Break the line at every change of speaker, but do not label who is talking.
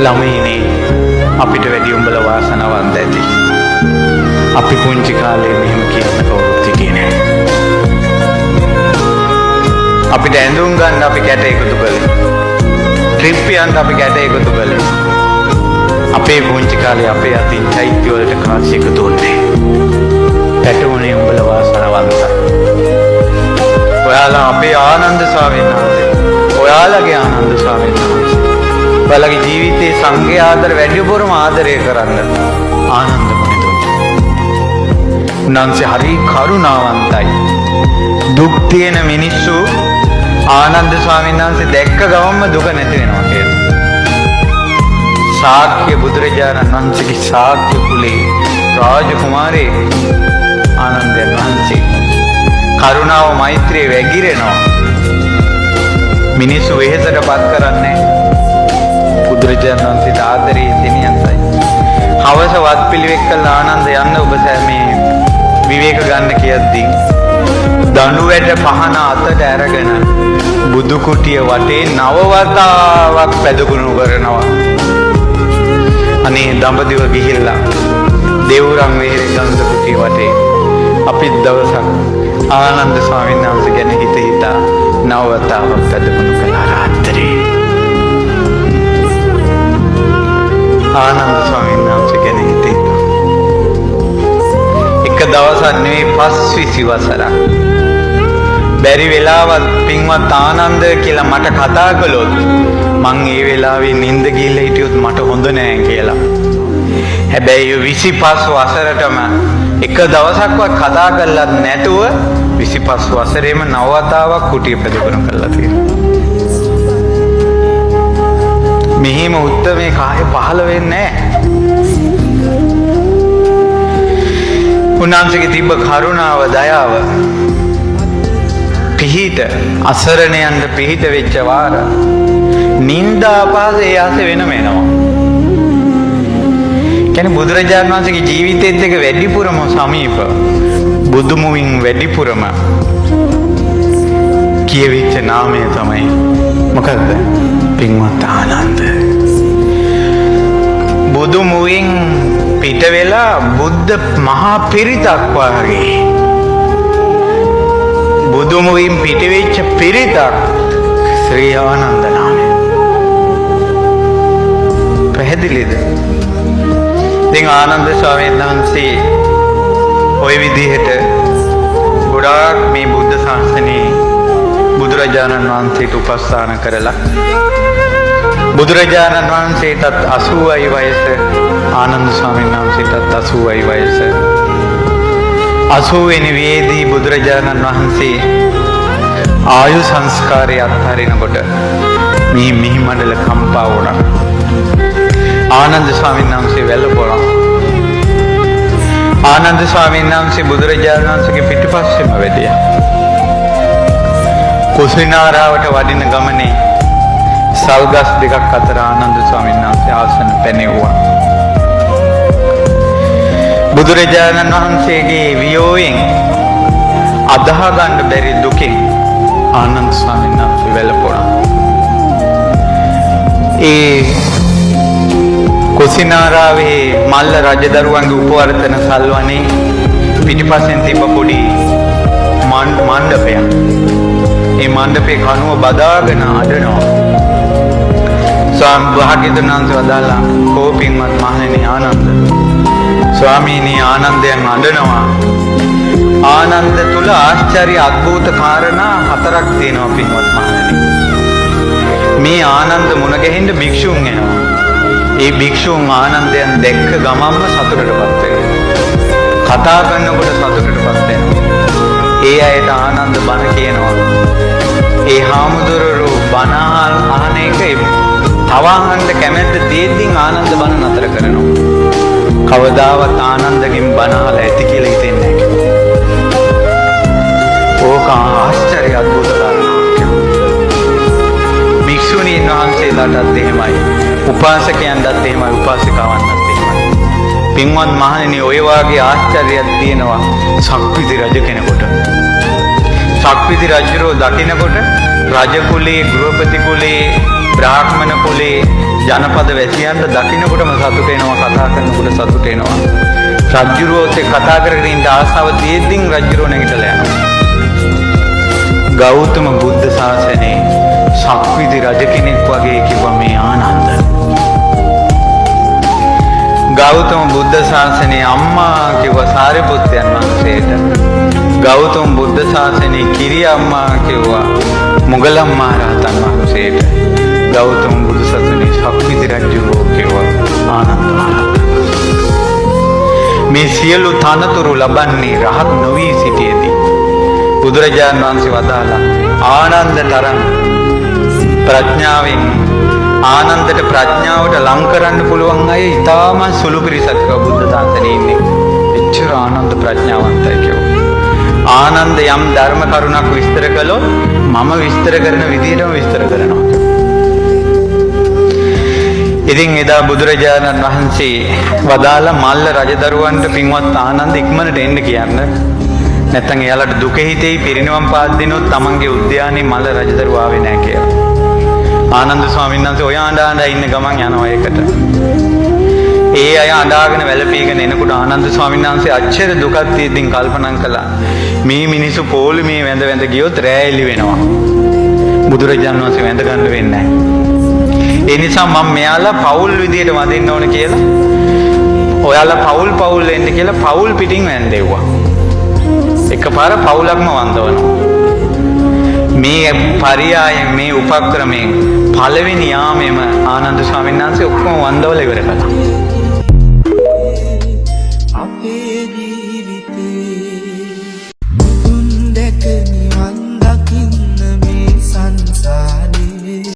ළමයිනේ අපිට වැඩි උඹලා වාසනාවන්ත ඇති. අපි පුංචි කාලේ මෙහෙම කියන කවුරුත් හිටියේ නෑ. අපිට ඇඳුම් ගන්න අපි කැට එකතු කළේ. ට්‍රිප් යන්න අපි කැට එකතු කළේ. අපේ පුංචි කාලේ අපේ අතින් චෛත්‍ය වලට කාසි එකතු වුණේ. පැටුනේ උඹලා වාසනාවන්තයි. ඔයාලා අපේ ආනන්ද ස්වාමීන් වහන්සේ. ඔයාලගේ ආනන්ද ස්වාමීන් වහන්සේ. ඔයාලගේ ජීවිතේ සංඝය ආදර වැඩිපුරම ආදරය කරන්න ආනන්ද මුනිතුන්ට. උන්වහන්සේ හරි කරුණාවන්තයි. දුක් තියෙන මිනිස්සු ආනන්ද ස්වාමීන් වහන්සේ දැක්ක ගමන්ම දුක නැති වෙනවා කියලා. ශාක්‍ය බුදුරජාණන් වහන්සේගේ ශාක්‍ය කුලේ රාජකුමාරේ ආනන්දයන් වහන්සේ කරුණාව මෛත්‍රිය වැగిරෙනවා. මිනිස්සු වෙහෙසට පත් කරන්නේ බුදුරජාණන් වහන්සේට ආදරේ දෙනියන්සයි. හවස වත් පිළිවෙත් කළ ආනන්ද යන්න ඔබ මේ විවේක ගන්න කියද්දී දඬු වැට පහන අතට අරගෙන බුදු කුටිය වටේ නවවතාවක් පැදකුණු කරනවා. අනේ දඹදිව ගිහිල්ලා දේවුරම් වෙහෙර ගන්ධ කුටිය වටේ අපිත් දවසක් ආනන්ද ස්වාමීන් වහන්සේ ගැන හිත හිතා නවවතාවක් පැදකුණු කළා රාත්‍රියේ. ආනන්ද ස්වාමීන් වහන්සේ ගැන හිත හිතා එක දවසක් නෙවෙයි 5 වසරක් බැරි වෙලාවත් පින්වත් ආනන්ද කියලා මට කතා කළොත් මං ඒ වෙලාවේ නිින්ද ගිහලා හිටියොත් මට හොඳ නෑ කියලා. හැබැයි 25 වසරටම එක දවසක්වත් කතා කරලත් නැතුව 25 වසරේම නවවතාවක් කුටිය පැදකුණු කරලා තියෙනවා. මෙහිම උත්තරමේ කාය පහළ වෙන්නේ නැහැ. උන්වහන්සේගේ තිබ්බ කරුණාව, දයාව, පිහිට, අසරණයන්ට පිහිට වෙච්ච වාර නින්දා අපහාස ඒ ආසේ වෙනම එනවා. කියන්නේ බුදුරජාණන් වහන්සේගේ ජීවිතයේත් එක වැඩිපුරම සමීප බුදුමුවින් වැඩිපුරම කියවිච්ච නාමය තමයි මොකද්ද? පින්වත් ආනන්ද. බුදුමුවින් පිට වෙලා බුද්ධ මහා පිරිතක් වාගේ බුදුමුවින් පිට වෙච්ච පිරිතක් ශ්‍රී ආනන්ද නාමය. පැහැදිලිද? ඉතින් ආනන්ද ස්වාමීන් වහන්සේ ওই විදිහට ගොඩාක් මේ බුද්ධ ශාසනයේ බුදුරජාණන් වහන්සේට උපස්ථාන කරලා බුදුරජාණන් වහන්සේටත් 80යි වයස, ආනන්ද ස්වාමීන් වහන්සේටත් 80යි වයස. 80 වෙනි වියේදී බුදුරජාණන් වහන්සේ ආයු සංස්කාරය අත්හරිනකොට මේ මිහි මණ්ඩල කම්පා වුණා. ආනන්ද ස්වාමීන් වහන්සේ වැළපොළා. ආනන්ද ස්වාමීන් වහන්සේ බුදුරජාණන් වහන්සේගේ පිටුපස්සෙම වැඩියා. කුසිනාරාවට වඩින ගමනේ සල්ගස් දෙකක් අතර ආනන්ද ස්වාමීන් වහන්සේ ආසන පැනෙව්වා. බුදුරජාණන් වහන්සේගේ වියෝවෙන් අදහ ගන්න බැරි දුකෙන් ආනන්ද ස්වාමීන් වහන්සේ වැළපොළා. ඒ කුසිනාරාවේ මල්ල රජදරුවන්ගේ උපවර්තන සල්වනේ පිටිපස්සෙන් තිබ්බ පොඩි මණ්ඩපයක්. ඒ මණ්ඩපේ කනුව බදාගෙන අඬනවා. ස්වාමීන් වහන්සේ වදාලා කෝපින්වත් මහණෙනි ආනන්ද. ස්වාමීනි ආනන්දයන් අඬනවා. ආනන්ද තුල ආශ්චර්ය අద్భుත කාරණා 4ක් තියෙනවා පින්වත් මහණෙනි. මේ ආනන්ද මුණ ගැහෙන්න භික්ෂුන් එනවා. ඒ භික්ෂුන් ආනන්දයන් දැක්ක ගමන්ම සතුටටපත් වෙනවා. කතා කරනකොට සතුටටපත් වෙනවා. ඒ අයට ආනන්ද බණ කියනවා. ඒ හාමුදුරුවෝ බණ අහන එක තව අහන්න කැමැත්ත තියෙද්දි ආනන්ද බණ නතර කරනවා. කවදාවත් ආනන්දගෙන් බණ අහලා ඇති කියලා හිතෙන්නේ නැහැ. ඕක ආශ්චර්ය අద్భుත කාරණාවක්. භික්ෂුණීන් වහන්සේලාටත් එහෙමයි. උපාසකයන්ටත් එහෙමයි, උපාසිකාවන්ටත් එහෙමයි. පින්වත් මහණෙනි, ඔය වාගේ ආශ්චර්යයක් තියෙනවා සක්විති රජ කෙනෙකුට. සක්විති රජුරෝ දකින්නකොට රජ කුලේ, ගෘහපති කුලේ බ්‍රාහ්මණ කුලේ ජනපද වැසියන්ට දකින්නකොටම සතුට එනවා, කතා කරනකොට සතුට එනවා. රජුරුවොත් කතා කරගෙන ඉන්න ආසාව තියෙද්දින් රජුරුව නැගිටලා යනවා. ගෞතම බුද්ධ ශාසනයේ සක්විති රජ කෙනෙක් වගේ කිව්වා මේ ආනන්ද. ගෞතම බුද්ධ ශාසනයේ අම්මා කිව්වා සාරිපුත්තයන් වහන්සේට. ගෞතම බුද්ධ ශාසනයේ කිරි අම්මා කිව්වා මුගලන් මහරහතන් වහන්සේට. ගෞතම බුදු සසුනේ සක්විති රජුරෝ කිව්වා ආනන්ද මහරහතන්. මේ සියලු තනතුරු ලබන්නේ රහත් නොවී සිටියේදී. බුදුරජාණන් වහන්සේ වදාළා ආනන්ද තරම් ප්‍රඥාවෙන් ආනන්දට ප්‍රඥාවට ලං කරන්න පුළුවන් අය ඊටාම සුළු පිරිසක් බුද්ධ ශාසනයේ ඉන්නේ. එච්චර ආනන්ද ප්‍රඥාවන්තයි කියෝ. ආනන්ද යම් ධර්ම කරුණක් විස්තර කළොත් මම විස්තර කරන විදිහටම විස්තර කරනවා. ඉතින් එදා බුදුරජාණන් වහන්සේ වදාළ මල්ල රජදරුවන්ට පින්වත් ආනන්ද ඉක්මනට එන්න කියන්න. නැත්තම් එයාලට දුක හිතෙයි පිරිනිවන් පාදිනොත් තමන්ගේ උද්‍යානයේ මල්ල රජදරුව ආවේ නැහැ කියලා. ආනන්ද ස්වාමීන් වහන්සේ ඔය අඬ ඉන්න ගමන් යනවා ඒකට. ඒ අය අඬාගෙන වැළපීගෙන එනකොට ආනන්ද ස්වාමීන් වහන්සේ අච්චර දුකක් තියෙද්දින් කල්පනා කළා මේ මිනිස්සු පොලිමේ වැඳ වැඳ ගියොත් රෑ එළි වෙනවා. බුදුරජාණන් වහන්සේ වැඳ ගන්න වෙන්නේ නැහැ. ඒ නිසා මම මෙයාලා පෞල් විදියට වදින්න ඕන කියලා ඔයාලා පෞල් එන්න කියලා පෞල් පිටින් වැඳෙව්වා. එකපාර පෞලක්ම වන්දවනවා. මේ පරියායෙන් මේ උපක්‍රමයෙන් පළවෙනි යාමෙම ආනන්ද ස්වාමීන් වහන්සේ ඔක්කොම වන්දවල ඉවර කළා.